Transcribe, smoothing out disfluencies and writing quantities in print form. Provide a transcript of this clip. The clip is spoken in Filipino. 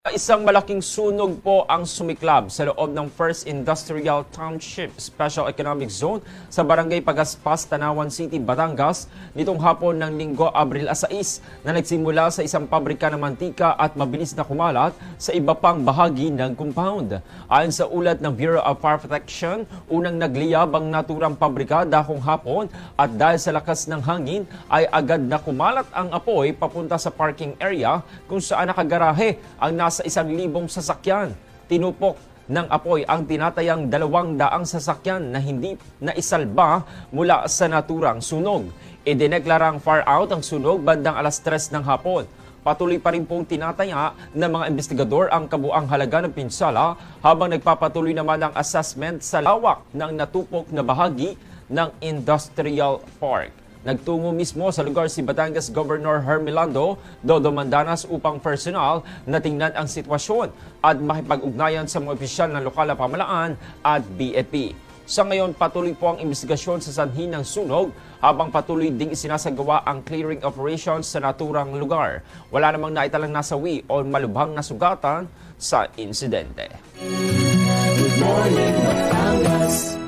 Isang malaking sunog po ang sumiklab sa loob ng First Industrial Township Special Economic Zone sa Barangay Pagaspas, Tanawan City, Batangas nitong hapon ng Linggo, Abril 6 na nagsimula sa isang pabrika ng mantika at mabilis na kumalat sa iba pang bahagi ng compound. Ayon sa ulat ng Bureau of Fire Protection, unang nagliyab ang naturang pabrika dakong hapon at dahil sa lakas ng hangin ay agad na kumalat ang apoy papunta sa parking area kung saan nakagarahe ang nasa 1,000 sasakyan. Tinupok ng apoy ang tinatayang 200 sasakyan na hindi naisalba mula sa naturang sunog. Idineklarang far out ang sunog bandang 3:00 ng hapon. Patuloy pa rin pong tinataya ng mga investigador ang kabuang halaga ng pinsala habang nagpapatuloy naman ang assessment sa lawak ng natupok na bahagi ng industrial park. Nagtungo mismo sa lugar si Batangas Governor Hermelando Dodo Mandanas upang personal na tingnan ang sitwasyon at makipag-ugnayan sa mga opisyal ng lokal na pamahalaan at BFP. Sa ngayon, patuloy po ang investigasyon sa sanhi ng sunog habang patuloy ding isinasagawa ang clearing operations sa naturang lugar. Wala namang naitalang nasawi o malubhang nasugatan sa insidente. Good morning, Batangas.